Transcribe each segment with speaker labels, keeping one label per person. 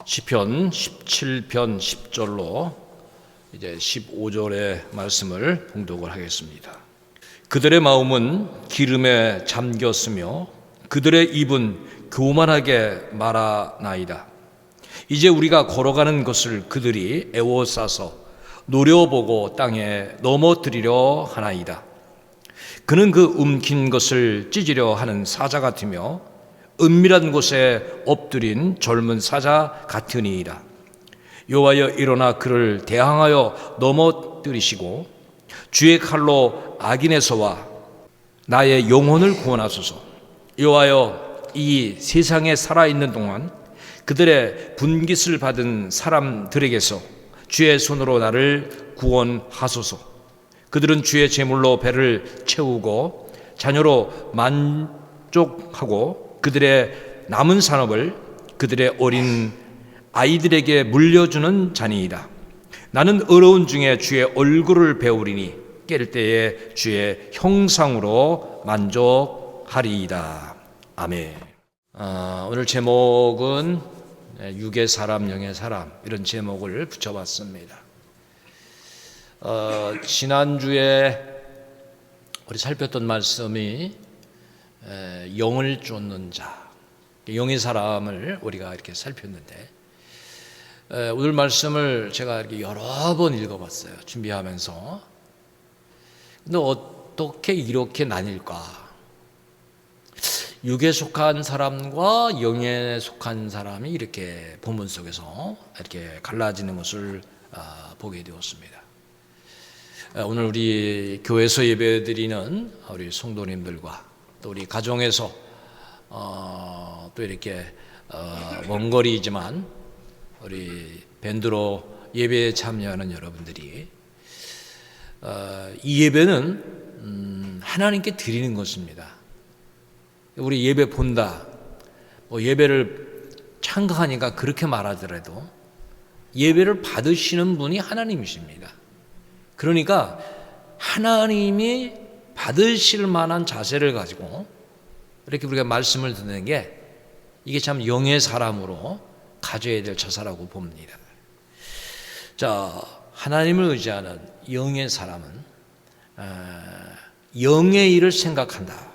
Speaker 1: 시편 17편 10절로 이제 15절의 말씀을 봉독을 하겠습니다. 그들의 마음은 기름에 잠겼으며 그들의 입은 교만하게 말하나이다. 이제 우리가 걸어가는 것을 그들이 애워싸서 노려보고 땅에 넘어뜨리려 하나이다. 그는 그 움킨 것을 찢으려 하는 사자 같으며 은밀한 곳에 엎드린 젊은 사자 같으니이다. 여호와여, 일어나 그를 대항하여 넘어뜨리시고 주의 칼로 악인에서와 나의 영혼을 구원하소서. 여호와여, 이 세상에 살아있는 동안 그들의 분깃을 받은 사람들에게서 주의 손으로 나를 구원하소서. 그들은 주의 제물로 배를 채우고 자녀로 만족하고 그들의 남은 산업을 그들의 어린 아이들에게 물려주는 자니이다. 나는 어려운 중에 주의 얼굴을 배우리니 깰 때에 주의 형상으로 만족하리이다. 아멘. 오늘 제목은 육의 사람, 영의 사람, 이런 제목을 붙여봤습니다. 지난주에 우리 살폈던 말씀이 영을 쫓는 자, 영의 사람을 우리가 이렇게 살폈는데, 오늘 말씀을 제가 이렇게 여러 번 읽어봤어요. 준비하면서. 근데 어떻게 이렇게 나뉠까? 육에 속한 사람과 영에 속한 사람이 이렇게 본문 속에서 이렇게 갈라지는 것을 보게 되었습니다. 오늘 우리 교회에서 예배드리는 우리 성도님들과 또 우리 가정에서 또 이렇게 먼 거리이지만 우리 밴드로 예배에 참여하는 여러분들이 이 예배는 하나님께 드리는 것입니다. 우리 예배 본다, 예배를 참가하니까 그렇게 말하더라도 예배를 받으시는 분이 하나님이십니다. 그러니까 하나님이 받으실 만한 자세를 가지고 이렇게 우리가 말씀을 듣는 게 이게 참 영의 사람으로 가져야 될 처사라고 봅니다. 자, 하나님을 의지하는 영의 사람은 영의 일을 생각한다.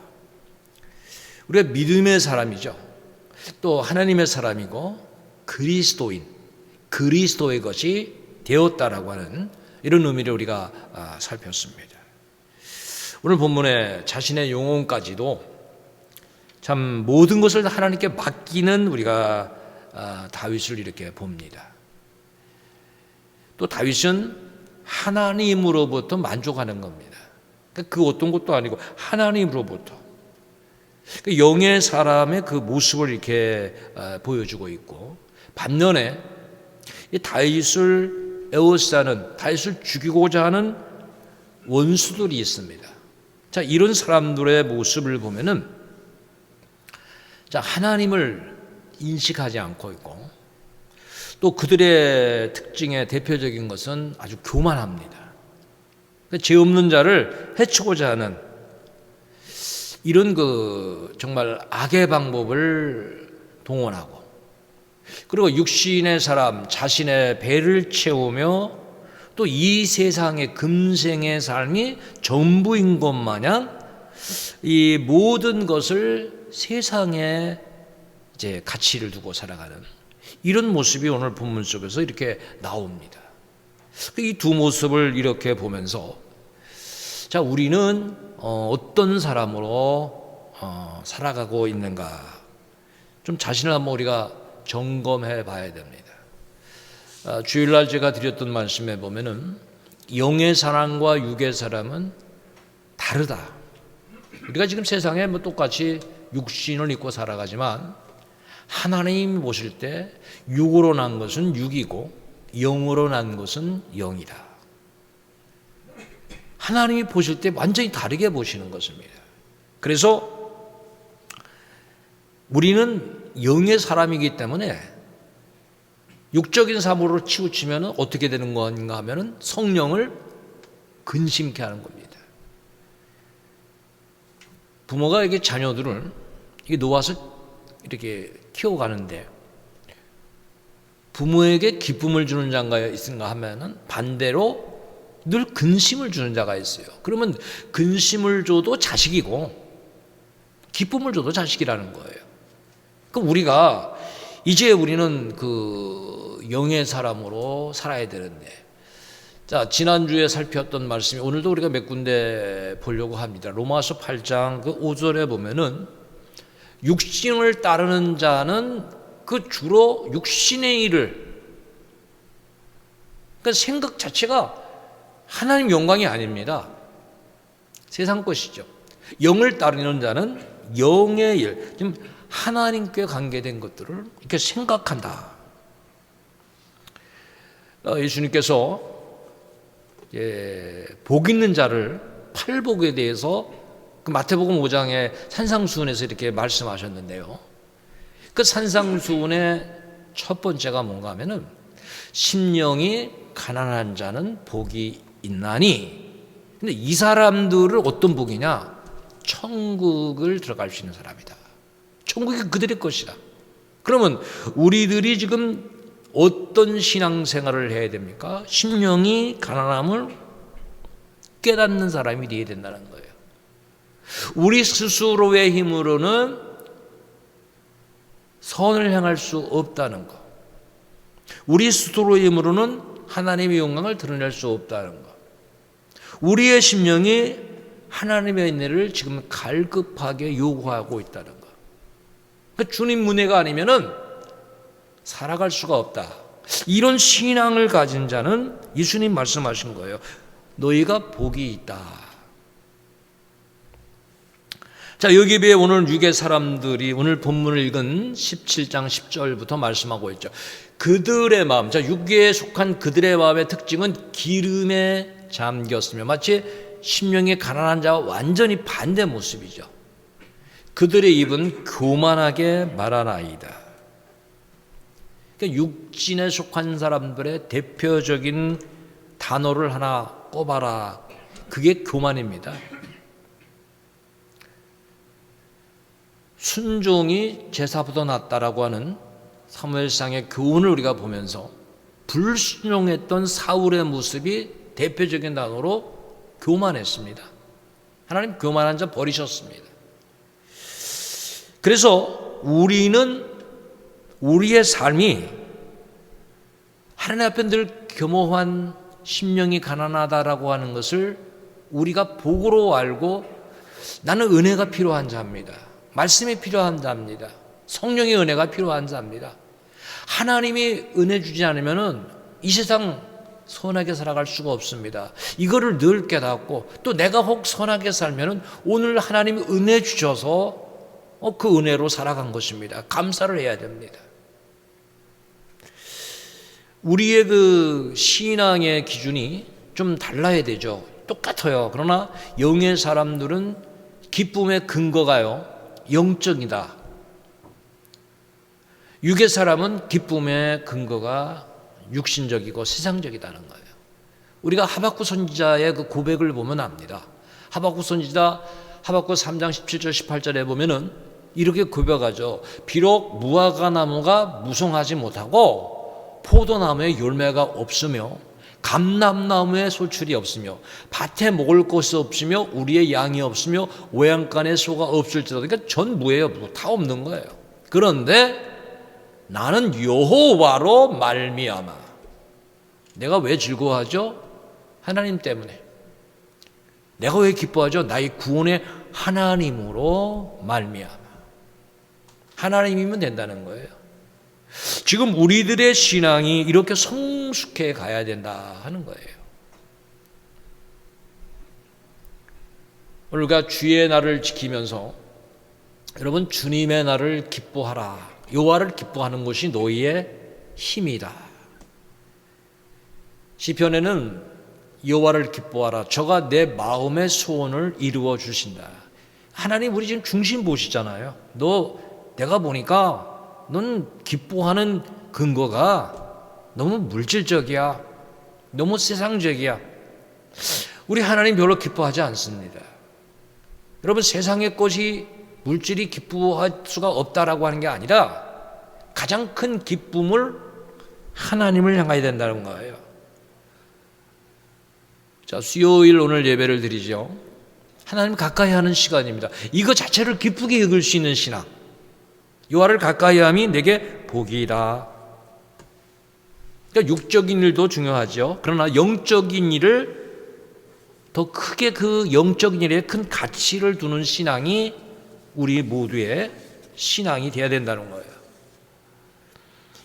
Speaker 1: 우리가 믿음의 사람이죠. 또 하나님의 사람이고 그리스도인, 그리스도의 것이 되었다라고 하는 이런 의미를 우리가 살폈습니다. 오늘 본문에 자신의 영혼까지도 참 모든 것을 하나님께 맡기는 우리가 다윗을 이렇게 봅니다. 또 다윗은 하나님으로부터 만족하는 겁니다. 그 어떤 것도 아니고 하나님으로부터. 영의 사람의 그 모습을 이렇게 보여주고 있고, 반면에 이 다윗을 애워싸는, 다윗을 죽이고자 하는 원수들이 있습니다. 자, 이런 사람들의 모습을 보면은, 자, 하나님을 인식하지 않고 있고, 또 그들의 특징의 대표적인 것은 아주 교만합니다. 죄 없는 자를 해치고자 하는 이런 정말 악의 방법을 동원하고, 그리고 육신의 사람 자신의 배를 채우며 또 이 세상의 금생의 삶이 전부인 것 마냥 이 모든 것을 세상에 이제 가치를 두고 살아가는 이런 모습이 오늘 본문 속에서 이렇게 나옵니다. 이 두 모습을 이렇게 보면서, 자, 우리는 어떤 사람으로 살아가고 있는가, 좀 자신을 한번 우리가 점검해 봐야 됩니다. 주일날 제가 드렸던 말씀에 보면은 영의 사람과 육의 사람은 다르다. 우리가 지금 세상에 똑같이 육신을 입고 살아가지만 하나님이 보실 때 육으로 난 것은 육이고 영으로 난 것은 영이다. 하나님이 보실 때 완전히 다르게 보시는 것입니다. 그래서 우리는 영의 사람이기 때문에 육적인 삶으로 치우치면 어떻게 되는 건가 하면 성령을 근심케 하는 겁니다. 부모가 이게 자녀들을 놓아서 이렇게 키워가는데 부모에게 기쁨을 주는 자가 있는가 하면은 반대로 늘 근심을 주는 자가 있어요. 그러면 근심을 줘도 자식이고 기쁨을 줘도 자식이라는 거예요. 그럼 우리가 이제 우리는 그 영의 사람으로 살아야 되는데, 자, 지난주에 살폈던 말씀이 오늘도 우리가 몇 군데 보려고 합니다. 로마서 8장 그 5절에 보면은 육신을 따르는 자는 그 주로 육신의 일을, 그러니까 생각 자체가 하나님 영광이 아닙니다. 세상 것이죠. 영을 따르는 자는 영의 일, 지금 하나님께 관계된 것들을 이렇게 생각한다. 예수님께서 복 있는 자를, 팔복에 대해서 그 마태복음 5장의 산상수훈에서 이렇게 말씀하셨는데요. 그 산상수훈의 첫 번째가 뭔가 하면은 심령이 가난한 자는 복이 있나니. 근데 이 사람들은 어떤 복이냐? 천국을 들어갈 수 있는 사람이다. 천국이 그들의 것이다. 그러면 우리들이 지금 어떤 신앙생활을 해야 됩니까? 심령이 가난함을 깨닫는 사람이 되어야 된다는 거예요. 우리 스스로의 힘으로는 선을 행할 수 없다는 것, 우리 스스로의 힘으로는 하나님의 영광을 드러낼 수 없다는 것, 우리의 심령이 하나님의 은혜를 지금 갈급하게 요구하고 있다는 것. 그러니까 주님 은혜가 아니면은 살아갈 수가 없다. 이런 신앙을 가진 자는 예수님 말씀하신 거예요. 너희가 복이 있다. 자, 여기에 비해 오늘 유괴 사람들이 오늘 본문을 읽은 17장 10절부터 말씀하고 있죠. 그들의 마음, 자, 유괴에 속한 그들의 마음의 특징은 기름에 잠겼으며 마치 심령이 가난한 자와 완전히 반대 모습이죠. 그들의 입은 교만하게 말하나이다. 그러니까 육신에 속한 사람들의 대표적인 단어를 하나 꼽아라. 그게 교만입니다. 순종이 제사보다 낫다라고 하는 사무엘상의 교훈을 우리가 보면서 불순종했던 사울의 모습이 대표적인 단어로 교만했습니다. 하나님 교만한 자 버리셨습니다. 그래서 우리는 우리의 삶이 하나님 앞에 늘 겸허한 심령이 가난하다라고 하는 것을 우리가 복으로 알고 나는 은혜가 필요한 자입니다. 말씀이 필요한 자입니다. 성령의 은혜가 필요한 자입니다. 하나님이 은혜 주지 않으면은 이 세상 선하게 살아갈 수가 없습니다. 이거를 늘 깨닫고 또 내가 혹 선하게 살면은 오늘 하나님이 은혜 주셔서 그 은혜로 살아간 것입니다. 감사를 해야 됩니다. 우리의 그 신앙의 기준이 좀 달라야 되죠. 똑같아요. 그러나 영의 사람들은 기쁨의 근거가요, 영적이다. 육의 사람은 기쁨의 근거가 육신적이고 세상적이다는 거예요. 우리가 하박국 선지자의 그 고백을 보면 압니다. 하박국 선지자 하박국 3장 17절 18절에 보면은 이렇게 고백하죠. 비록 무화과 나무가 무성하지 못하고 포도나무에 열매가 없으며 감람나무에 소출이 없으며 밭에 먹을 것이 없으며 우리의 양이 없으며 외양간에 소가 없을지라도, 그러니까 전무예요. 다 없는 거예요. 그런데 나는 여호와로 말미암아. 내가 왜 즐거워하죠? 하나님 때문에. 내가 왜 기뻐하죠? 나의 구원의 하나님으로 말미암아. 하나님이면 된다는 거예요. 지금 우리들의 신앙이 이렇게 성숙해 가야 된다 하는 거예요. 우리가 주의 날을 지키면서 여러분 주님의 날을 기뻐하라. 여호와를 기뻐하는 것이 너희의 힘이다. 시편에는 여호와를 기뻐하라. 저가 내 마음의 소원을 이루어 주신다. 하나님 우리 지금 중심 보시잖아요. 내가 보니까 넌 기뻐하는 근거가 너무 물질적이야. 너무 세상적이야. 우리 하나님 별로 기뻐하지 않습니다. 여러분 세상의 것이 물질이 기뻐할 수가 없다라고 하는 게 아니라 가장 큰 기쁨을 하나님을 향해야 된다는 거예요. 자, 수요일 오늘 예배를 드리죠. 하나님 가까이 하는 시간입니다. 이거 자체를 기쁘게 여길 수 있는 신앙. 여호와를 가까이 함이 내게 복이다. 그러니까 육적인 일도 중요하죠. 그러나 영적인 일을 더 크게 그 영적인 일에 큰 가치를 두는 신앙이 우리 모두의 신앙이 되어야 된다는 거예요.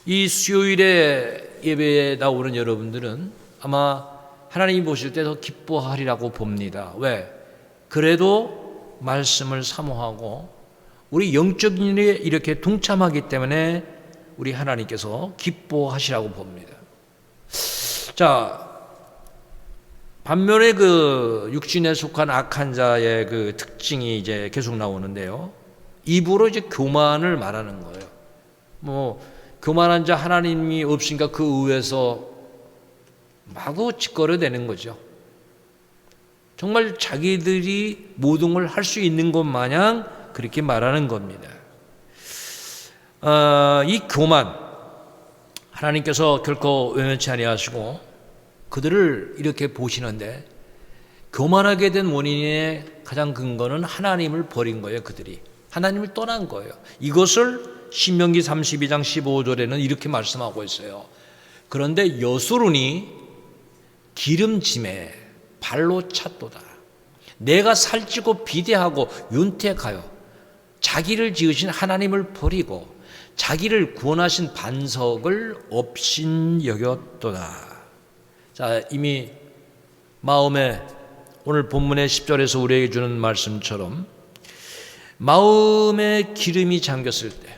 Speaker 1: 이 수요일에 예배에 나오는 여러분들은 아마 하나님이 보실 때 더 기뻐하리라고 봅니다. 왜? 그래도 말씀을 사모하고 우리 영적인 일에 이렇게 동참하기 때문에 우리 하나님께서 기뻐하시라고 봅니다. 자, 반면에 그 육신에 속한 악한 자의 그 특징이 이제 계속 나오는데요. 입으로 이제 교만을 말하는 거예요. 뭐 교만한 자 하나님이 없으니까 그 의에서 마구 짓거려대는 거죠. 정말 자기들이 모든 걸 할 수 있는 것 마냥 그렇게 말하는 겁니다. 이 교만 하나님께서 결코 외면치 아니하시고 그들을 이렇게 보시는데 교만하게 된 원인의 가장 근거는 하나님을 버린 거예요. 그들이 하나님을 떠난 거예요. 이것을 신명기 32장 15절에는 이렇게 말씀하고 있어요. 그런데 여수론이 기름짐에 발로 찼도다. 내가 살찌고 비대하고 윤택하여 자기를 지으신 하나님을 버리고 자기를 구원하신 반석을 업신여겼도다. 자, 이미 마음에 오늘 본문의 10절에서 우리에게 주는 말씀처럼 마음에 기름이 잠겼을 때,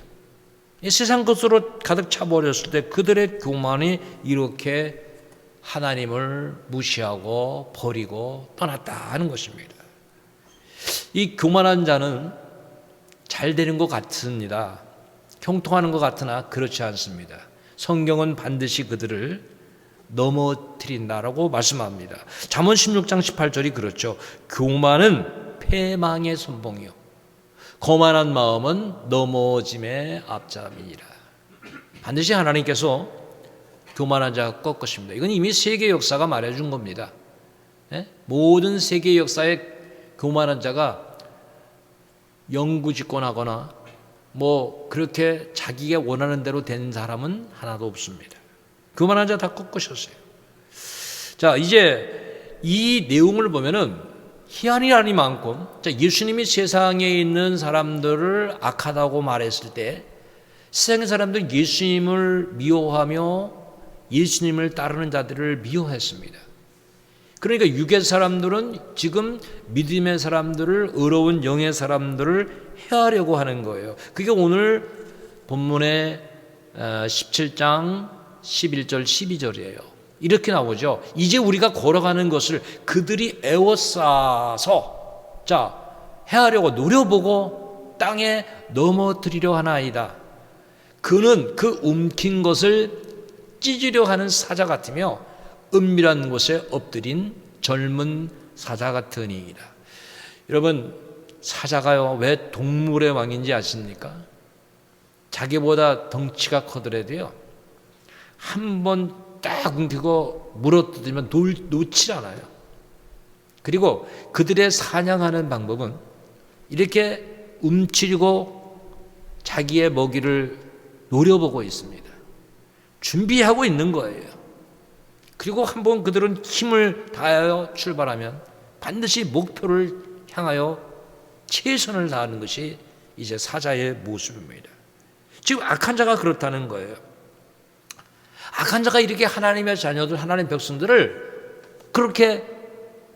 Speaker 1: 이 세상 것으로 가득 차버렸을 때 그들의 교만이 이렇게 하나님을 무시하고 버리고 떠났다 하는 것입니다. 이 교만한 자는 잘 되는 것 같습니다. 형통하는 것 같으나 그렇지 않습니다. 성경은 반드시 그들을 넘어뜨린다라고 말씀합니다. 잠언 16장 18절이 그렇죠. 교만은 패망의 선봉이요 거만한 마음은 넘어짐의 앞잡이니라. 반드시 하나님께서 교만한 자가 꺾으십니다. 이건 이미 세계 역사가 말해준 겁니다. 모든 세계 역사에 교만한 자가 영구집권하거나 뭐 그렇게 자기가 원하는 대로 된 사람은 하나도 없습니다. 교만한 자 다 꺾으셨어요. 자, 이제 이 내용을 보면은 희한이라니 많고, 자, 예수님이 세상에 있는 사람들을 악하다고 말했을 때 세상의 사람들은 예수님을 미워하며 예수님을 따르는 자들을 미워했습니다. 그러니까 육의 사람들은 지금 믿음의 사람들을, 의로운 영의 사람들을 해하려고 하는 거예요. 그게 오늘 본문의 17장 11절 12절이에요. 이렇게 나오죠. 이제 우리가 걸어가는 것을 그들이 애워싸서 해하려고 노려보고 땅에 넘어뜨리려 하나이다. 그는 그 움킨 것을 찢으려 하는 사자 같으며 은밀한 곳에 엎드린 젊은 사자 같으니이다. 여러분, 사자가요 왜 동물의 왕인지 아십니까? 자기보다 덩치가 커더라도요 한번 딱 움켜고 물어뜯으면 놓질 않아요. 그리고 그들의 사냥하는 방법은 이렇게 움츠리고 자기의 먹이를 노려보고 있습니다. 준비하고 있는 거예요. 그리고 한번 그들은 힘을 다하여 출발하면 반드시 목표를 향하여 최선을 다하는 것이 이제 사자의 모습입니다. 지금 악한 자가 그렇다는 거예요. 악한 자가 이렇게 하나님의 자녀들, 하나님의 백성들을 그렇게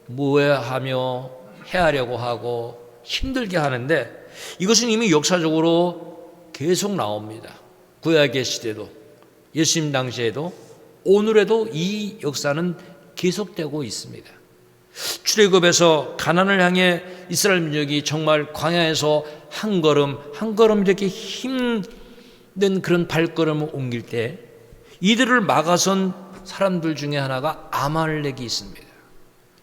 Speaker 1: 모해하며 해하려고 하고 힘들게 하는데 이것은 이미 역사적으로 계속 나옵니다. 구약의 시대도, 예수님 당시에도, 오늘에도 이 역사는 계속되고 있습니다. 출애굽에서 가나안을 향해 이스라엘 민족이 정말 광야에서 한 걸음 한 걸음 이렇게 힘든 그런 발걸음을 옮길 때 이들을 막아선 사람들 중에 하나가 아말렉이 있습니다.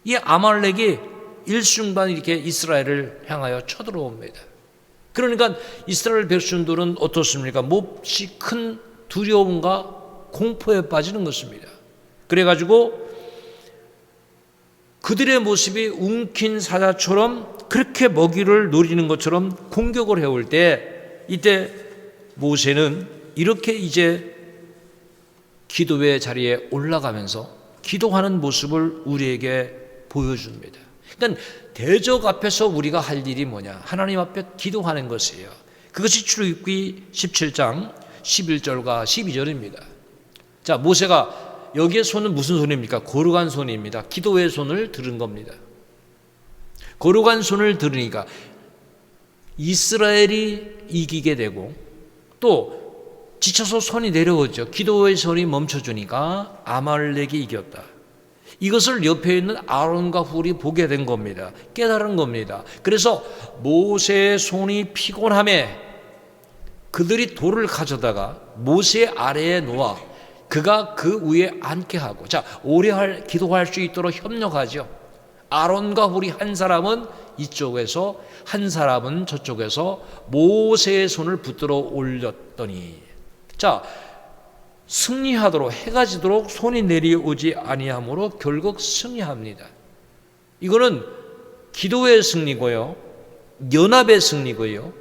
Speaker 1: 이 아말렉이 일순간 이렇게 이스라엘을 향하여 쳐들어옵니다. 그러니까 이스라엘 백성들은 어떻습니까? 몹시 큰 두려움과 공포에 빠지는 것입니다. 그래가지고 그들의 모습이 움킨 사자처럼 그렇게 먹이를 노리는 것처럼 공격을 해올 때, 이때 모세는 이렇게 이제 기도의 자리에 올라가면서 기도하는 모습을 우리에게 보여줍니다. 그러니까 대적 앞에서 우리가 할 일이 뭐냐? 하나님 앞에 기도하는 것이에요. 그것이 출애굽기 17장 11절과 12절입니다. 자, 모세가 여기에 손은 무슨 손입니까? 거룩한 손입니다. 기도의 손을 들은 겁니다. 거룩한 손을 들으니까 이스라엘이 이기게 되고 또 지쳐서 손이 내려오죠. 기도의 손이 멈춰주니까 아말렉이 이겼다. 이것을 옆에 있는 아론과 훌이 보게 된 겁니다. 깨달은 겁니다. 그래서 모세의 손이 피곤함에 그들이 돌을 가져다가 모세 아래에 놓아 그가 그 위에 앉게 하고, 자, 오래 기도할 수 있도록 협력하죠. 아론과 훌이 한 사람은 이쪽에서 한 사람은 저쪽에서 모세의 손을 붙들어 올렸더니, 자, 승리하도록 해가 지도록 손이 내려오지 아니하므로 결국 승리합니다. 이거는 기도의 승리고요, 연합의 승리고요,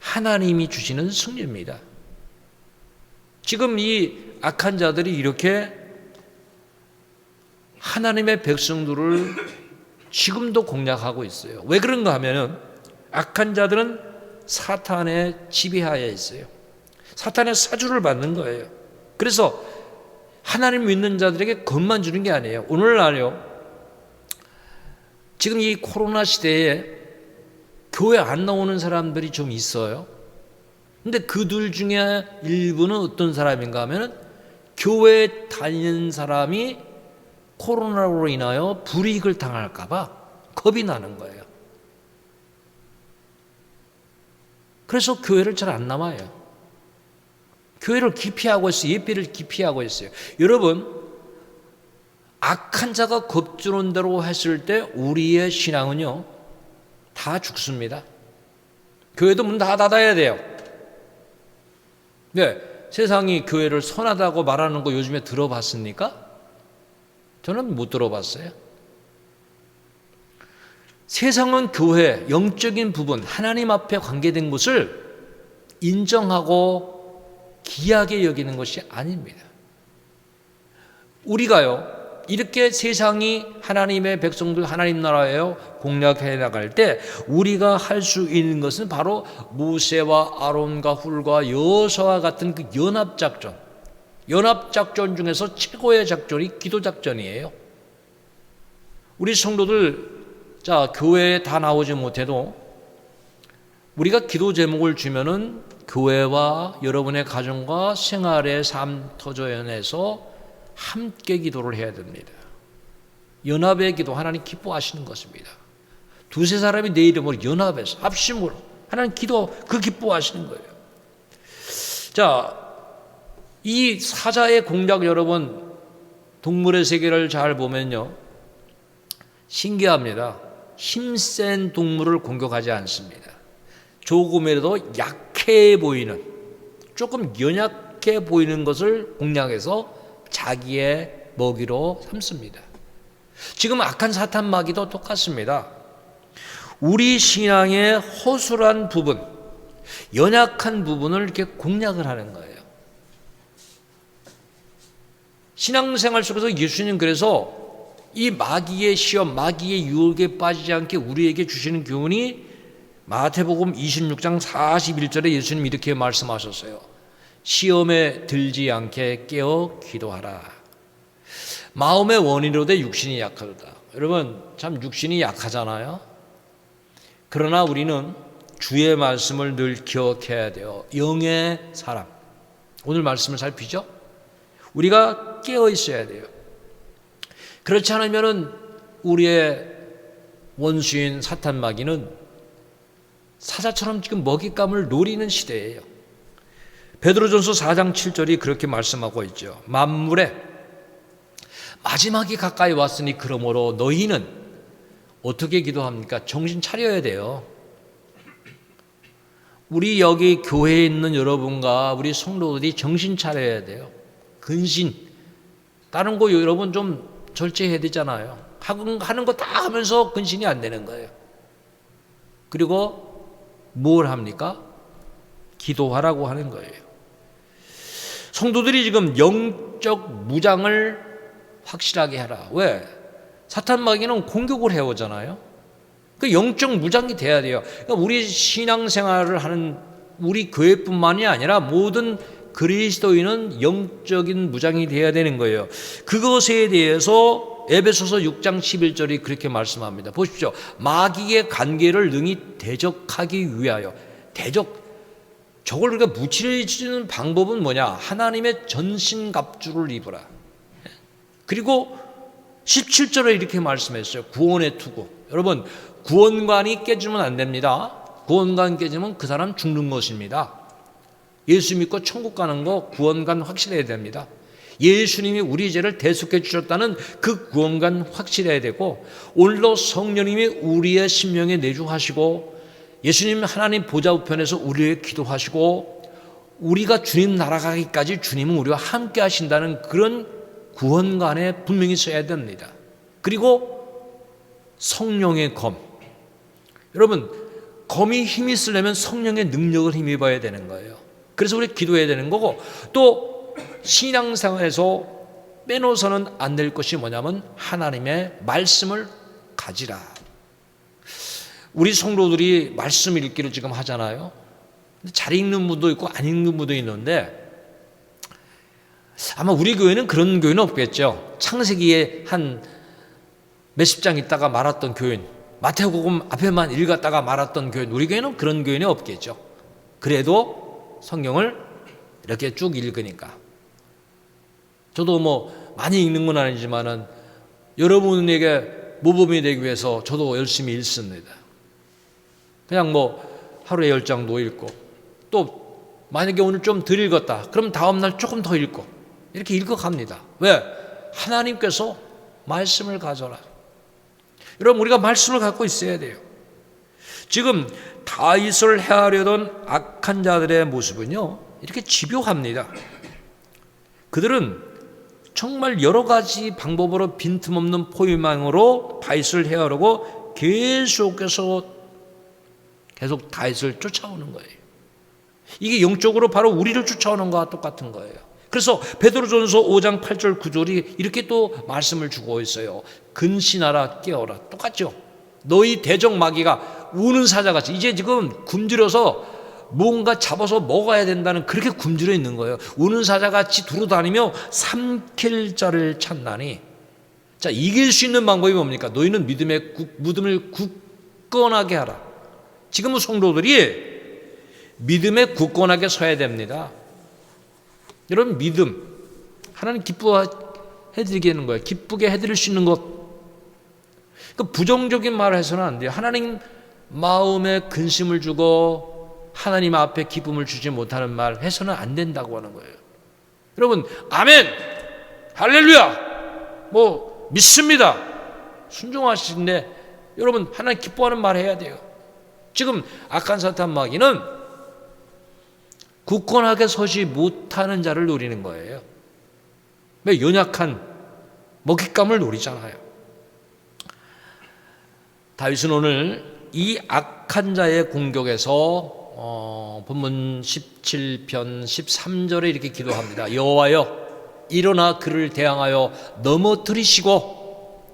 Speaker 1: 하나님이 주시는 승리입니다. 지금 이 악한 자들이 이렇게 하나님의 백성들을 지금도 공략하고 있어요. 왜 그런가 하면은 악한 자들은 사탄의 지배하에 있어요. 사탄의 사주를 받는 거예요. 그래서 하나님 믿는 자들에게 겁만 주는 게 아니에요. 오늘날요, 지금 이 코로나 시대에 교회 안 나오는 사람들이 좀 있어요. 근데 그들 중에 일부는 어떤 사람인가 하면은 교회에 다니는 사람이 코로나로 인하여 불이익을 당할까봐 겁이 나는 거예요. 그래서 교회를 잘 안 나와요. 교회를 기피하고 있어요. 예배를 기피하고 있어요. 여러분, 악한 자가 겁주는 대로 했을 때 우리의 신앙은요, 다 죽습니다. 교회도 문 다 닫아야 돼요. 네, 세상이 교회를 선하다고 말하는 거 요즘에 들어봤습니까? 저는 못 들어봤어요. 세상은 교회, 영적인 부분, 하나님 앞에 관계된 것을 인정하고 귀하게 여기는 것이 아닙니다. 우리가요, 이렇게 세상이 하나님의 백성들, 하나님 나라예요 공략해 나갈 때 우리가 할 수 있는 것은 바로 모세와 아론과 훌과 여호수아와 같은 그 연합작전, 연합작전 중에서 최고의 작전이 기도작전이에요. 우리 성도들, 자, 교회에 다 나오지 못해도 우리가 기도 제목을 주면은 교회와 여러분의 가정과 생활의 삶 터전에서 함께 기도를 해야 됩니다. 연합의 기도, 하나님 기뻐하시는 것입니다. 두세 사람이 내 이름으로 연합해서 합심으로 하나님 기도, 그 기뻐하시는 거예요. 자, 이 사자의 공략, 여러분 동물의 세계를 잘 보면요, 신기합니다. 힘센 동물을 공격하지 않습니다. 조금이라도 약해 보이는, 조금 연약해 보이는 것을 공략해서 자기의 먹이로 삼습니다. 지금 악한 사탄 마귀도 똑같습니다. 우리 신앙의 허술한 부분, 연약한 부분을 이렇게 공략을 하는 거예요. 신앙생활 속에서 예수님 그래서 이 마귀의 시험, 마귀의 유혹에 빠지지 않게 우리에게 주시는 교훈이 마태복음 26장 41절에 예수님 이렇게 말씀하셨어요. 시험에 들지 않게 깨어 기도하라. 마음의 원인으로 돼 육신이 약하다. 여러분, 참 육신이 약하잖아요. 그러나 우리는 주의 말씀을 늘 기억해야 돼요. 영의 사람, 오늘 말씀을 살피죠. 우리가 깨어 있어야 돼요. 그렇지 않으면 우리의 원수인 사탄 마귀는 사자처럼 지금 먹잇감을 노리는 시대예요. 베드로전서 4장 7절이 그렇게 말씀하고 있죠. 만물에 마지막이 가까이 왔으니 그러므로 너희는 어떻게 기도합니까? 정신 차려야 돼요. 우리 여기 교회에 있는 여러분과 우리 성도들이 정신 차려야 돼요. 근신. 다른 거 여러분 좀 절제해야 되잖아요. 하는 거 다 하면서 근신이 안 되는 거예요. 그리고 뭘 합니까? 기도하라고 하는 거예요. 성도들이 지금 영적 무장을 확실하게 해라. 왜? 사탄 마귀는 공격을 해오잖아요. 그 영적 무장이 돼야 돼요. 그러니까 우리 신앙생활을 하는 우리 교회뿐만이 아니라 모든 그리스도인은 영적인 무장이 돼야 되는 거예요. 그것에 대해서 에베소서 6장 11절이 그렇게 말씀합니다. 보십시오. 마귀의 관계를 능히 대적하기 위하여. 저걸 우리가 무찌르는 방법은 뭐냐? 하나님의 전신갑주를 입으라. 그리고 17절에 이렇게 말씀했어요. 구원의 투구. 여러분, 구원관이 깨지면 안 됩니다. 구원관 깨지면 그 사람 죽는 것입니다. 예수 믿고 천국 가는 거 구원관 확실해야 됩니다. 예수님이 우리 죄를 대속해 주셨다는 그 구원관 확실해야 되고, 오늘도 성령님이 우리의 심령에 내주하시고 예수님 하나님 보좌 우편에서 우리에게 기도하시고 우리가 주님 날아가기까지 주님은 우리와 함께 하신다는 그런 구원관에 분명히 써야 됩니다. 그리고 성령의 검. 여러분, 검이 힘이 있으려면 성령의 능력을 힘입어야 되는 거예요. 그래서 우리 기도해야 되는 거고, 또 신앙생활에서 빼놓아서는 안 될 것이 뭐냐면 하나님의 말씀을 가지라. 우리 성도들이 말씀 읽기를 지금 하잖아요. 잘 읽는 분도 있고 안 읽는 분도 있는데, 아마 우리 교회는 그런 교회는 없겠죠. 창세기에 한 몇십 장 있다가 말았던 교인, 마태복음 앞에만 읽었다가 말았던 교인, 우리 교회는 그런 교인이 없겠죠. 그래도 성경을 이렇게 쭉 읽으니까. 저도 뭐 많이 읽는 건 아니지만은 여러분에게 모범이 되기 위해서 저도 열심히 읽습니다. 그냥 뭐 하루에 10장도 읽고, 또 만약에 오늘 좀 덜 읽었다 그럼 다음날 조금 더 읽고, 이렇게 읽어갑니다. 왜? 하나님께서 말씀을 가져라. 여러분, 우리가 말씀을 갖고 있어야 돼요. 지금 다윗을 해하려던 악한 자들의 모습은요, 이렇게 집요합니다. 그들은 정말 여러 가지 방법으로 빈틈없는 포위망으로 다윗을 해하려고 계속 다윗을 쫓아오는 거예요. 이게 영적으로 바로 우리를 쫓아오는 것과 똑같은 거예요. 그래서 베드로전서 5장 8절 9절이 이렇게 또 말씀을 주고 있어요. 근신하라, 깨어라. 똑같죠. 너희 대적 마귀가 우는 사자같이 이제 지금 굶주려서 뭔가 잡아서 먹어야 된다는, 그렇게 굶주려 있는 거예요. 우는 사자같이 두루다니며 삼킬 자를 찾나니. 자, 이길 수 있는 방법이 뭡니까? 너희는 믿음을 굳건하게 하라. 지금은 성도들이 믿음에 굳건하게 서야 됩니다. 여러분, 믿음, 하나님 기뻐해드리게 하는 거예요. 기쁘게 해드릴 수 있는 것. 그러니까 부정적인 말을 해서는 안 돼요. 하나님 마음에 근심을 주고 하나님 앞에 기쁨을 주지 못하는 말 해서는 안 된다고 하는 거예요. 여러분, 아멘, 할렐루야, 뭐 믿습니다, 순종하시는데 여러분, 하나님 기뻐하는 말 해야 돼요. 지금 악한 사탄 마귀는 굳건하게 서지 못하는 자를 노리는 거예요. 왜? 연약한 먹잇감을 노리잖아요. 다윗은 오늘 이 악한 자의 공격에서 본문 17편 13절에 이렇게 기도합니다. 여호와여, 일어나 그를 대항하여 넘어뜨리시고,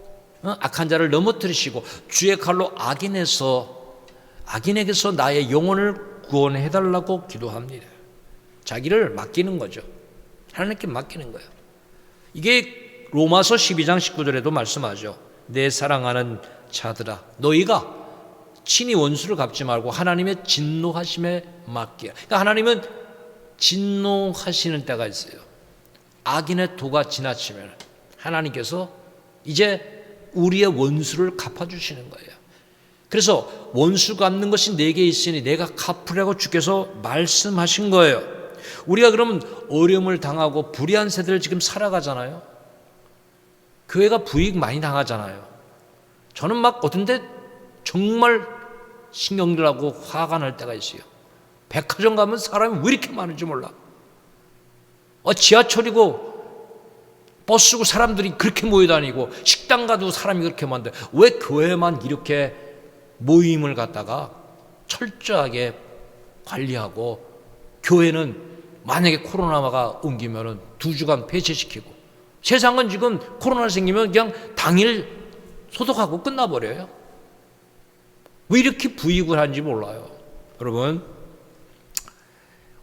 Speaker 1: 악한 자를 넘어뜨리시고 주의 칼로 악인에게서 나의 영혼을 구원해달라고 기도합니다. 자기를 맡기는 거죠. 하나님께 맡기는 거예요. 이게 로마서 12장 19절에도 말씀하죠. 내 사랑하는 자들아, 너희가 친히 원수를 갚지 말고 하나님의 진노하심에 맡기라. 그러니까 하나님은 진노하시는 때가 있어요. 악인의 도가 지나치면 하나님께서 이제 우리의 원수를 갚아주시는 거예요. 그래서 원수 갚는 것이 내게 있으니 내가 갚으라고 주께서 말씀하신 거예요. 우리가 그러면 어려움을 당하고 불의한 세대를 지금 살아가잖아요. 교회가 불이익 많이 당하잖아요. 저는 막 어떤데 정말 신경질나고 화가 날 때가 있어요. 백화점 가면 사람이 왜 이렇게 많은지 몰라. 지하철이고 버스고 사람들이 그렇게 모여다니고 식당 가도 사람이 그렇게 많은데 왜 교회만 이렇게 모임을 갖다가 철저하게 관리하고 교회는 만약에 코로나가 옮기면 2주간 폐쇄시키고 세상은 지금 코로나 생기면 그냥 당일 소독하고 끝나버려요. 왜 이렇게 부익을 하는지 몰라요. 여러분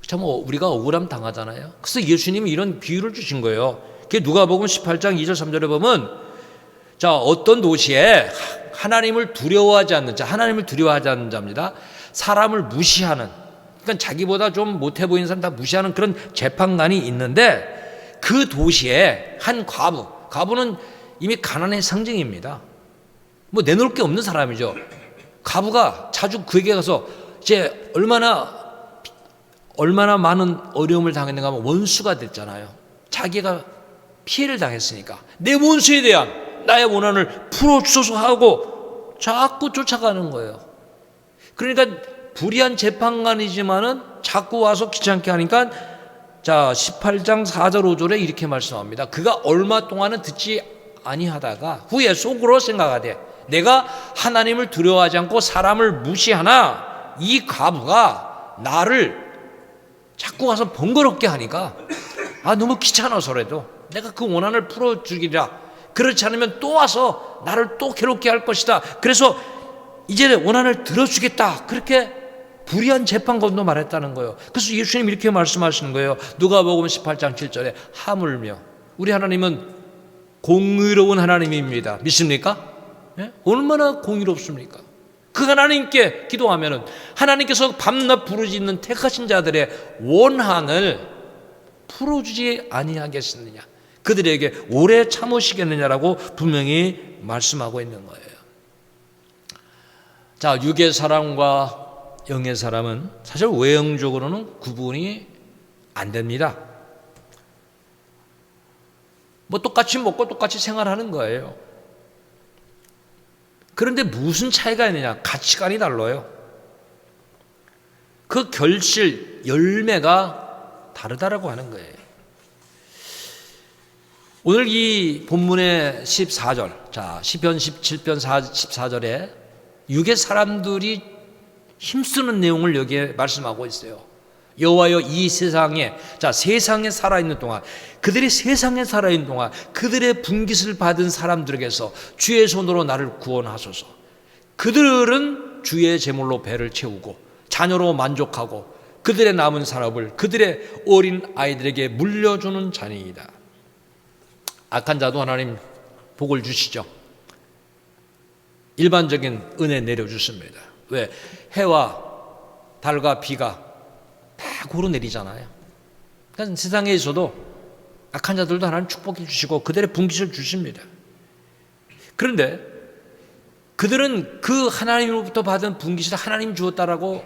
Speaker 1: 참 우리가 억울함 당하잖아요. 그래서 예수님이 이런 비유를 주신 거예요. 그게 누가복음 18장 2절 3절에 보면 자 어떤 도시에 하나님을 두려워하지 않는 자, 하나님을 두려워하지 않는 자입니다. 사람을 무시하는, 그러니까 자기보다 좀 못해 보이는 사람 다 무시하는 그런 재판관이 있는데 그 도시에 한 과부는 이미 가난의 상징입니다. 뭐 내놓을 게 없는 사람이죠. 과부가 자주 그에게 가서 이제 얼마나 많은 어려움을 당했는가 하면 원수가 됐잖아요. 자기가 피해를 당했으니까 내 원수에 대한 나의 원한을 풀어주소서 하고 자꾸 쫓아가는 거예요. 그러니까 불의한 재판관이지만은 자꾸 와서 귀찮게 하니까 자 18장 4절 5절에 이렇게 말씀합니다. 그가 얼마 동안은 듣지 아니하다가 후에 속으로 생각하되 내가 하나님을 두려워하지 않고 사람을 무시하나 이 과부가 나를 자꾸 와서 번거롭게 하니까 너무 귀찮아서라도 내가 그 원한을 풀어주기라. 그렇지 않으면 또 와서 나를 또 괴롭게 할 것이다. 그래서 이제 원한을 들어주겠다. 그렇게 불의한 재판관도 말했다는 거예요. 그래서 예수님 이렇게 말씀하시는 거예요. 누가복음 18장 7절에 하물며 우리 하나님은 공의로운 하나님입니다. 믿습니까? 네? 얼마나 공의롭습니까? 그 하나님께 기도하면은 하나님께서 밤낮 부르짖는 택하신 자들의 원한을 풀어주지 아니하겠느냐, 그들에게 오래 참으시겠느냐라고 분명히 말씀하고 있는 거예요. 자, 육의 사람과 영의 사람은 사실 외형적으로는 구분이 안 됩니다. 뭐 똑같이 먹고 똑같이 생활하는 거예요. 그런데 무슨 차이가 있느냐? 가치관이 달라요. 그 결실, 열매가 다르다라고 하는 거예요. 오늘 이 본문의 14절, 자, 시편 17편 14절에 육의 사람들이 힘쓰는 내용을 여기에 말씀하고 있어요. 여호와여 이 세상에, 자, 세상에 살아있는 동안, 그들이 세상에 살아있는 동안 그들의 분깃을 받은 사람들에게서 주의 손으로 나를 구원하소서. 그들은 주의 제물로 배를 채우고 자녀로 만족하고 그들의 남은 산업을 그들의 어린 아이들에게 물려주는 자니이다. 악한 자도 하나님 복을 주시죠. 일반적인 은혜 내려주십니다. 왜? 해와 달과 비가 다 고루 내리잖아요. 그러니까 세상에 있어도 악한 자들도 하나님 축복해 주시고 그들의 분깃을 주십니다. 그런데 그들은 그 하나님으로부터 받은 분깃을 하나님 주었다라고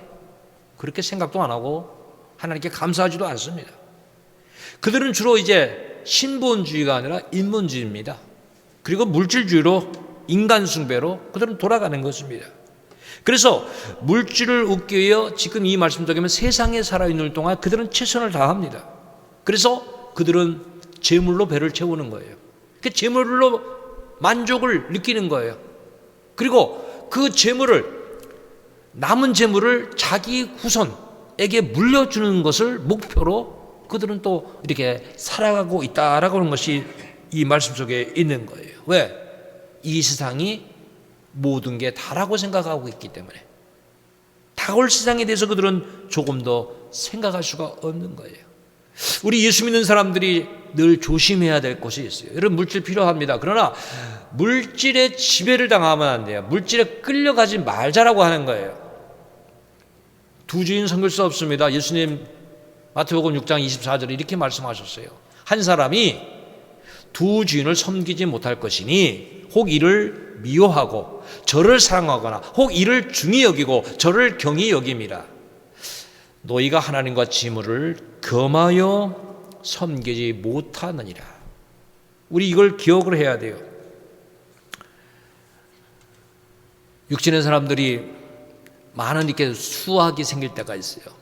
Speaker 1: 그렇게 생각도 안 하고 하나님께 감사하지도 않습니다. 그들은 주로 이제 신본주의가 아니라 인본주의입니다. 그리고 물질주의로, 인간 숭배로 그들은 돌아가는 것입니다. 그래서 물질을 얻기 위해 지금 이 말씀드리면 세상에 살아있는 동안 그들은 최선을 다합니다. 그래서 그들은 재물로 배를 채우는 거예요. 그 재물로 만족을 느끼는 거예요. 그리고 그 재물을, 남은 재물을 자기 후손에게 물려주는 것을 목표로 그들은 또 이렇게 살아가고 있다라고 하는 것이 이 말씀 속에 있는 거예요. 왜? 이 세상이 모든 게 다라고 생각하고 있기 때문에 다올 세상에 대해서 그들은 조금 더 생각할 수가 없는 거예요. 우리 예수 믿는 사람들이 늘 조심해야 될 것이 있어요. 여러분, 물질 필요합니다. 그러나 물질에 지배를 당하면 안 돼요. 물질에 끌려가지 말자라고 하는 거예요. 두 주인 섬길 수 없습니다. 예수님 마태복음 6장 24절에 이렇게 말씀하셨어요. 한 사람이 두 주인을 섬기지 못할 것이니 혹 이를 미워하고 저를 사랑하거나 혹 이를 중히 여기고 저를 경히 여김이라. 너희가 하나님과 지물을 겸하여 섬기지 못하느니라. 우리 이걸 기억을 해야 돼요. 육신의 사람들이 많은 이렇게 수학이 생길 때가 있어요.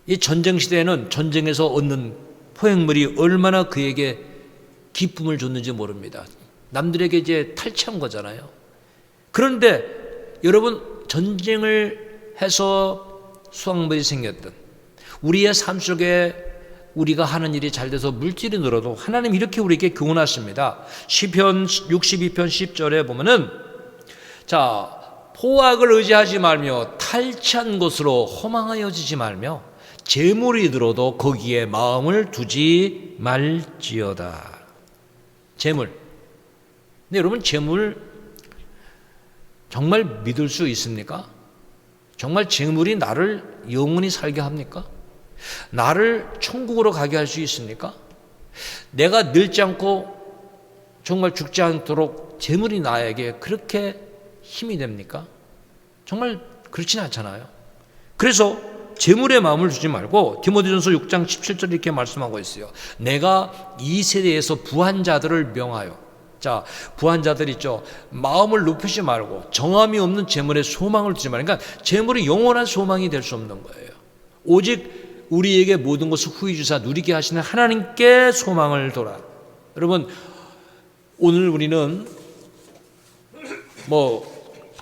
Speaker 1: 이 전쟁 시대에는 전쟁에서 얻는 포획물이 얼마나 그에게 기쁨을 줬는지 모릅니다. 남들에게 이제 탈취한 거잖아요. 그런데 여러분, 전쟁을 해서 수확물이 생겼던 우리의 삶 속에 우리가 하는 일이 잘 돼서 물질이 늘어도 하나님 이렇게 우리에게 교훈하십니다. 시편 62편 10절에 보면은, 자, 포악을 의지하지 말며 탈취한 것으로 허망하여지지 말며 재물이 들어도 거기에 마음을 두지 말지어다. 재물. 근데 여러분, 재물 정말 믿을 수 있습니까? 정말 재물이 나를 영원히 살게 합니까? 나를 천국으로 가게 할 수 있습니까? 내가 늙지 않고 정말 죽지 않도록 재물이 나에게 그렇게 힘이 됩니까? 정말 그렇진 않잖아요. 그래서 재물에 마음을 두지 말고 디모데전서 6장 17절 이렇게 말씀하고 있어요. 내가 이 세대에서 부한 자들을 명하여, 자, 부한 자들 있죠. 마음을 높이지 말고 정함이 없는 재물에 소망을 두지 말고, 그러니까 재물이 영원한 소망이 될 수 없는 거예요. 오직 우리에게 모든 것을 후히 주사 누리게 하시는 하나님께 소망을 둬라. 여러분, 오늘 우리는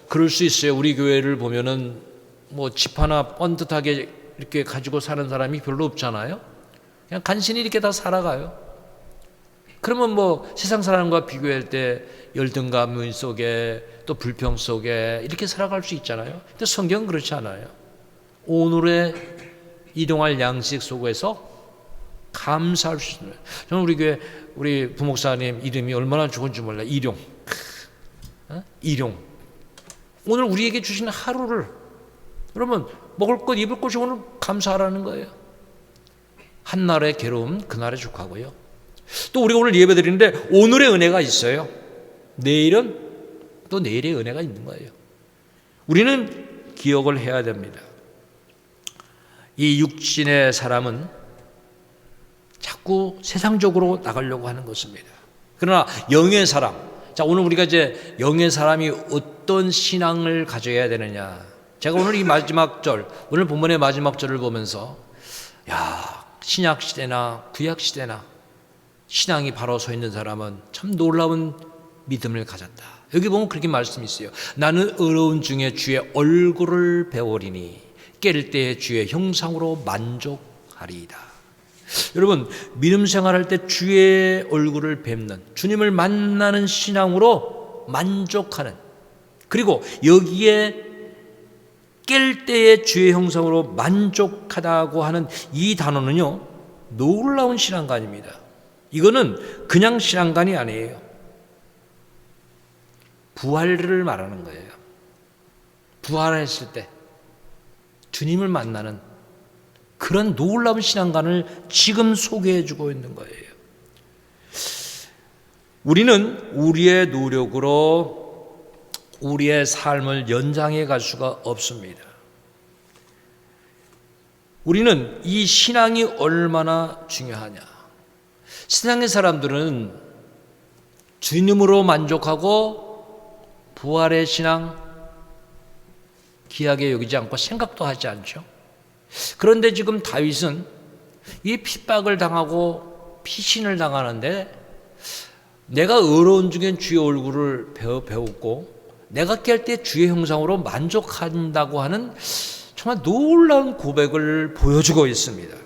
Speaker 1: 그럴 수 있어요. 우리 교회를 보면은 집 하나 뻔듯하게 이렇게 가지고 사는 사람이 별로 없잖아요. 그냥 간신히 이렇게 다 살아가요. 그러면 세상 사람과 비교할 때 열등감 속에 또 불평 속에 이렇게 살아갈 수 있잖아요. 근데 성경은 그렇지 않아요. 오늘의 일용할 양식 속에서 감사할 수 있는. 저는 우리 교회 우리 부목사님 이름이 얼마나 좋은지 몰라요. 일용. 일용. 오늘 우리에게 주신 하루를, 여러분, 먹을 것 입을 것이 오늘 감사하라는 거예요. 한날의 괴로움 그날에 축하고요. 또 우리가 오늘 예배 드리는데 오늘의 은혜가 있어요. 내일은 또 내일의 은혜가 있는 거예요. 우리는 기억을 해야 됩니다. 이 육신의 사람은 자꾸 세상적으로 나가려고 하는 것입니다. 그러나 영의 사람, 자, 오늘 우리가 이제 영의 사람이 어떤 신앙을 가져야 되느냐. 제가 오늘 이 마지막 절, 오늘 본문의 마지막 절을 보면서, 신약 시대나 구약 시대나 신앙이 바로 서 있는 사람은 참 놀라운 믿음을 가졌다. 여기 보면 그렇게 말씀이 있어요. 나는 어려운 중에 주의 얼굴을 배우리니 깰 때에 주의 형상으로 만족하리이다. 여러분, 믿음 생활할 때 주의 얼굴을 뵙는, 주님을 만나는 신앙으로 만족하는, 그리고 여기에 깰 때의 주의 형상으로 만족하다고 하는 이 단어는요, 놀라운 신앙관입니다. 이거는 그냥 신앙관이 아니에요. 부활을 말하는 거예요. 부활했을 때 주님을 만나는 그런 놀라운 신앙관을 지금 소개해 주고 있는 거예요. 우리는 우리의 노력으로 우리의 삶을 연장해 갈 수가 없습니다. 우리는 이 신앙이 얼마나 중요하냐. 세상의 사람들은 주님으로 만족하고 부활의 신앙 귀하게 여기지 않고 생각도 하지 않죠. 그런데 지금 다윗은 이 핍박을 당하고 피신을 당하는데 내가 어려운 중엔 주의 얼굴을 배웠고 내가 깰 때 주의 형상으로 만족한다고 하는 정말 놀라운 고백을 보여주고 있습니다.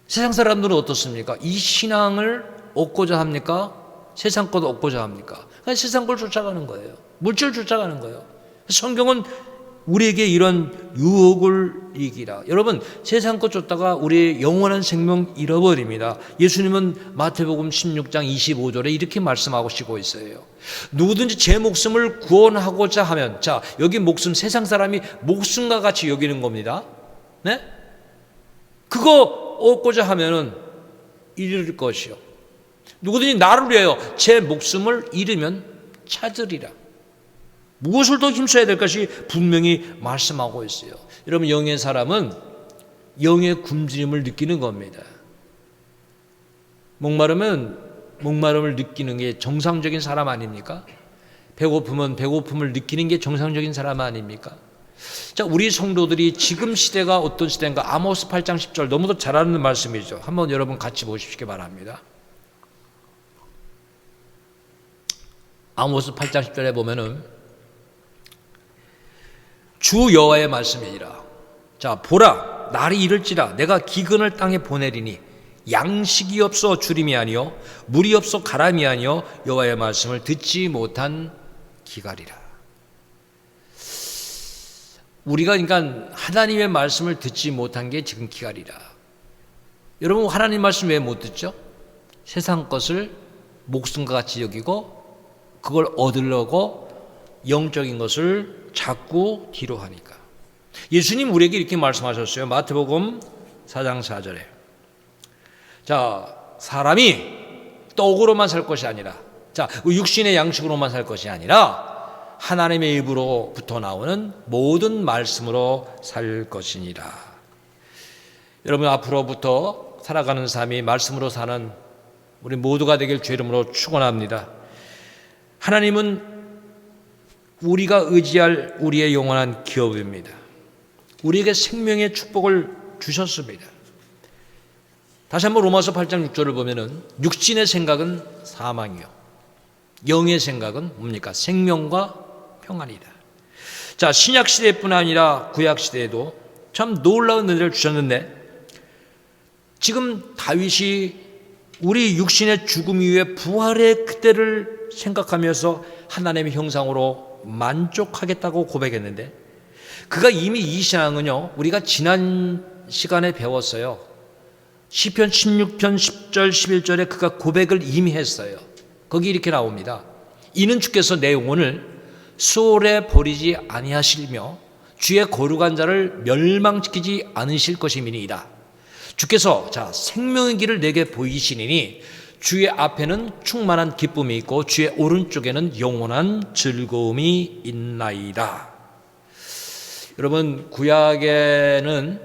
Speaker 1: 세상 사람들은 어떻습니까? 이 신앙을 얻고자 합니까? 세상 것 얻고자 합니까? 그냥 세상 걸 쫓아가는 거예요. 물질을 쫓아가는 거예요. 성경은 우리에게 이런 유혹을 이기라. 여러분, 세상 것 쫓다가 우리의 영원한 생명 잃어버립니다. 예수님은 마태복음 16장 25절에 이렇게 말씀하시고 있어요. 누구든지 제 목숨을 구원하고자 하면, 자, 여기 목숨 세상 사람이 목숨과 같이 여기는 겁니다. 네? 그거 얻고자 하면은 잃을 것이요. 누구든지 나를 위하여 제 목숨을 잃으면 찾으리라. 무엇을 더 힘써야 될 것이 분명히 말씀하고 있어요. 여러분, 영의 사람은 영의 굶주림을 느끼는 겁니다. 목마름을 느끼는 게 정상적인 사람 아닙니까? 배고프면 배고픔을 느끼는 게 정상적인 사람 아닙니까? 자, 우리 성도들이 지금 시대가 어떤 시대인가? 아모스 8장 10절 너무도 잘 아는 말씀이죠. 한번 여러분 같이 보시기 바랍니다. 아모스 8장 10절에 보면은 주 여호와의 말씀이니라. 자, 보라, 날이 이를지라 내가 기근을 땅에 보내리니 양식이 없어 주림이 아니요 물이 없어 가람이 아니요 여호와의 말씀을 듣지 못한 기갈이라. 우리가 그러니까 하나님의 말씀을 듣지 못한 게 지금 기갈이라. 여러분, 하나님 말씀 왜 못 듣죠? 세상 것을 목숨과 같이 여기고 그걸 얻으려고 영적인 것을 자꾸 뒤로 하니까. 예수님 우리에게 이렇게 말씀하셨어요. 마태복음 4장 4절에. 자, 사람이 떡으로만 살 것이 아니라, 자, 육신의 양식으로만 살 것이 아니라 하나님의 입으로부터 나오는 모든 말씀으로 살 것이니라. 여러분, 앞으로부터 살아가는 삶이 말씀으로 사는 우리 모두가 되길 주 이름으로 축원합니다. 하나님은 우리가 의지할 우리의 영원한 기업입니다. 우리에게 생명의 축복을 주셨습니다. 다시 한번 로마서 8장 6절을 보면은 육신의 생각은 사망이요 영의 생각은 뭡니까? 생명과 평안이다. 자, 신약 시대뿐 아니라 구약 시대에도 참 놀라운 은혜를 주셨는데, 지금 다윗이 우리 육신의 죽음 이후에 부활의 그때를 생각하면서 하나님의 형상으로 만족하겠다고 고백했는데, 그가 이미 이 신앙은요, 우리가 지난 시간에 배웠어요. 시편 16편 10절 11절에 그가 고백을 이미 했어요. 거기 이렇게 나옵니다. 이는 주께서 내 영혼을 수월에 버리지 아니하시며 주의 거룩한 자를 멸망시키지 않으실 것임이니이다. 주께서 자 생명의 길을 내게 보이시니니 주의 앞에는 충만한 기쁨이 있고 주의 오른쪽에는 영원한 즐거움이 있나이다. 여러분, 구약에는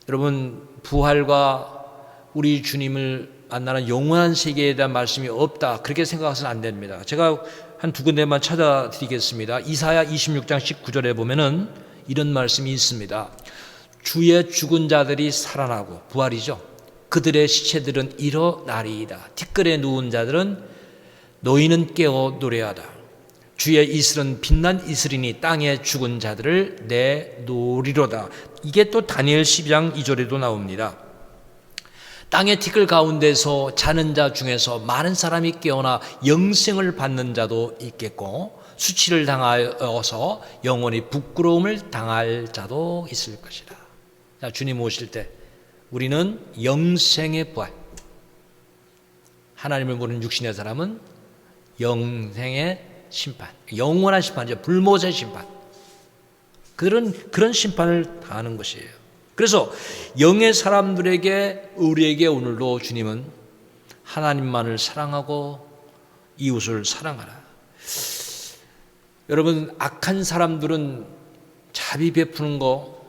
Speaker 1: 여러분 부활과 우리 주님을 만나는 영원한 세계에 대한 말씀이 없다, 그렇게 생각해서는 안 됩니다. 제가 한 두 군데만 찾아드리겠습니다. 이사야 26장 19절에 보면은 이런 말씀이 있습니다. 주의 죽은 자들이 살아나고, 부활이죠. 그들의 시체들은 일어나리이다. 티끌에 누운 자들은 너희는 깨어 노래하다. 주의 이슬은 빛난 이슬이니 땅에 죽은 자들을 내놓으리로다. 이게 또 다니엘 12장 2절에도 나옵니다. 땅의 티끌 가운데서 자는 자 중에서 많은 사람이 깨어나 영생을 받는 자도 있겠고, 수치를 당하여서 영원히 부끄러움을 당할 자도 있을 것이다. 자, 주님 오실 때 우리는 영생의 부활, 하나님을 모르는 육신의 사람은 영생의 심판, 영원한 심판이죠. 불못의 심판, 그런 심판을 당하는 것이에요. 그래서 영의 사람들에게, 우리에게 오늘도 주님은 하나님만을 사랑하고 이웃을 사랑하라. 여러분, 악한 사람들은 자비 베푸는 거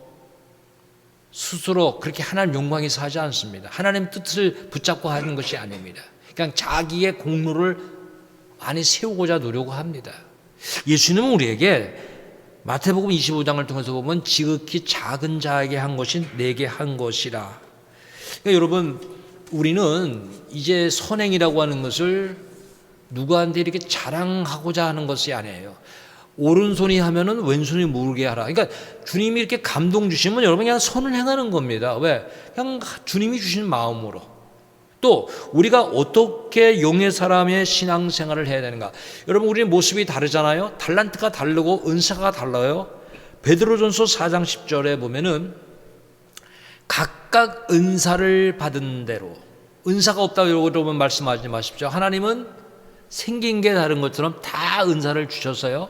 Speaker 1: 스스로 그렇게 하나님 영광에서 하지 않습니다. 하나님 뜻을 붙잡고 하는 것이 아닙니다. 그냥 자기의 공로를 많이 세우고자 노력합니다. 예수님은 우리에게 마태복음 25장을 통해서 보면 지극히 작은 자에게 한 것이 내게 한 것이라. 그러니까 여러분, 우리는 이제 선행이라고 하는 것을 누구한테 이렇게 자랑하고자 하는 것이 아니에요. 오른손이 하면은 왼손이 모르게 하라. 그러니까 주님이 이렇게 감동 주시면 여러분 그냥 선을 행하는 겁니다. 왜? 그냥 주님이 주신 마음으로. 또 우리가 어떻게 영의 사람의 신앙생활을 해야 되는가? 여러분, 우리의 모습이 다르잖아요. 달란트가 다르고 은사가 달라요. 베드로전서 4장 10절에 보면은 각각 은사를 받은 대로, 은사가 없다고 여러분 말씀하지 마십시오. 하나님은 생긴 게 다른 것처럼 다 은사를 주셨어요.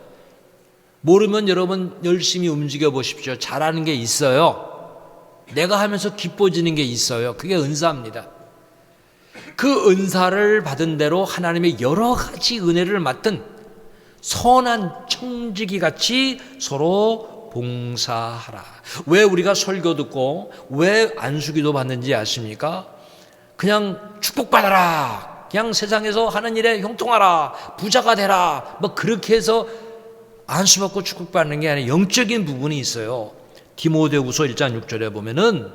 Speaker 1: 모르면 여러분 열심히 움직여 보십시오. 잘하는 게 있어요. 내가 하면서 기뻐지는 게 있어요. 그게 은사입니다. 그 은사를 받은 대로 하나님의 여러 가지 은혜를 맡은 선한 청지기 같이 서로 봉사하라. 왜 우리가 설교 듣고 왜 안수기도 받는지 아십니까? 그냥 축복받아라, 그냥 세상에서 하는 일에 형통하라, 부자가 되라, 뭐 그렇게 해서 안수받고 축복받는 게 아니라 영적인 부분이 있어요. 디모데후서 1장 6절에 보면은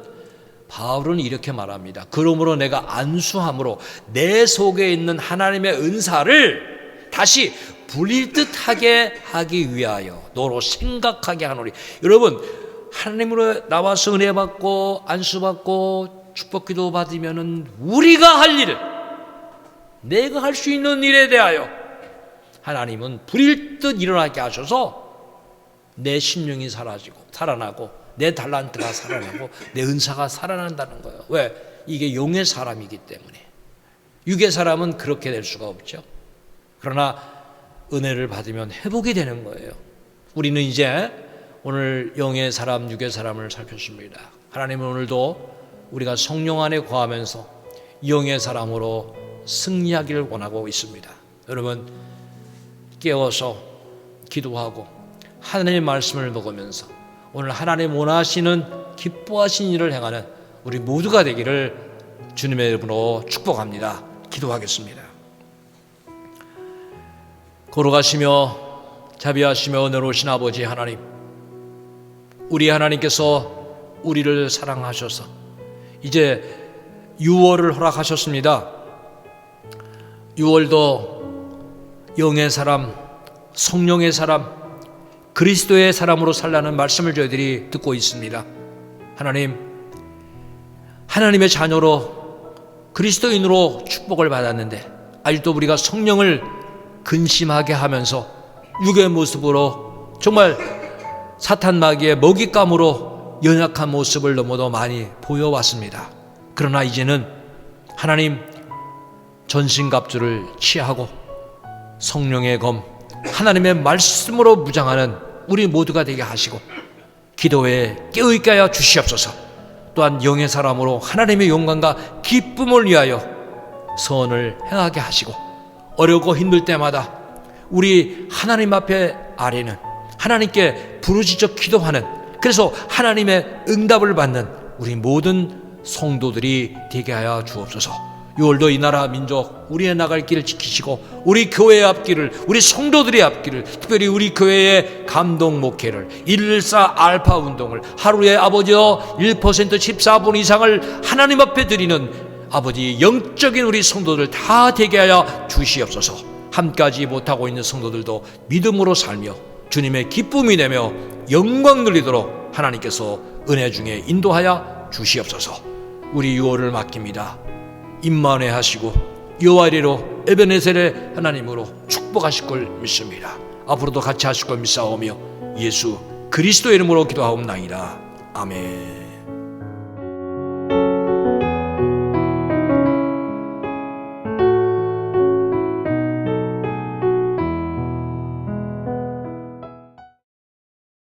Speaker 1: 바울은 이렇게 말합니다. 그러므로 내가 안수함으로 내 속에 있는 하나님의 은사를 다시 불릴 듯하게 하기 위하여 너로 생각하게 하노니. 여러분, 하나님으로 나와서 은혜 받고 안수받고 축복기도 받으면은 우리가 할 일을, 내가 할 수 있는 일에 대하여 하나님은 불일 듯 일어나게 하셔서 내 심령이 살아나고 내 달란트가 살아나고 내 은사가 살아난다는 거예요. 왜? 이게 영의 사람이기 때문에. 육의 사람은 그렇게 될 수가 없죠. 그러나 은혜를 받으면 회복이 되는 거예요. 우리는 이제 오늘 영의 사람, 육의 사람을 살폈습니다. 하나님은 오늘도 우리가 성령 안에 거하면서 영의 사람으로 승리하기를 원하고 있습니다. 여러분, 깨어서 기도하고 하나님의 말씀을 먹으면서 오늘 하나님 원하시는 기뻐하신 일을 행하는 우리 모두가 되기를 주님의 이름으로 축복합니다. 기도하겠습니다. 걸어가시며 자비하시며 은혜로우신 아버지 하나님, 우리 하나님께서 우리를 사랑하셔서 이제 6월을 허락하셨습니다. 6월도 영의 사람, 성령의 사람, 그리스도의 사람으로 살라는 말씀을 저희들이 듣고 있습니다. 하나님, 하나님의 자녀로 그리스도인으로 축복을 받았는데 아직도 우리가 성령을 근심하게 하면서 육의 모습으로 정말 사탄 마귀의 먹잇감으로 연약한 모습을 너무도 많이 보여왔습니다. 그러나 이제는 하나님 전신갑주를 취하고 성령의 검, 하나님의 말씀으로 무장하는 우리 모두가 되게 하시고 기도에 깨어있게 하여 주시옵소서. 또한 영의 사람으로 하나님의 영광과 기쁨을 위하여 선을 행하게 하시고 어렵고 힘들 때마다 우리 하나님 앞에 아뢰는, 하나님께 부르짖어 기도하는, 그래서 하나님의 응답을 받는 우리 모든 성도들이 되게 하여 주옵소서. 6월도 이 나라 민족 우리의 나갈 길을 지키시고 우리 교회의 앞길을, 우리 성도들의 앞길을, 특별히 우리 교회의 감동 목회를, 114 알파 운동을 하루에 아버지여 1% 14분 이상을 하나님 앞에 드리는 아버지 영적인 우리 성도들 다 되게 하여 주시옵소서. 함까지 못하고 있는 성도들도 믿음으로 살며 주님의 기쁨이 되며 영광 누리도록 하나님께서 은혜 중에 인도하여 주시옵소서. 우리 6월을 맡깁니다. 임만회 하시고 여호와이로 에베네셀의 하나님으로 축복하실 걸 믿습니다. 앞으로도 같이 하실 걸 믿사오며 예수 그리스도의 이름으로 기도하옵나이다. 아멘.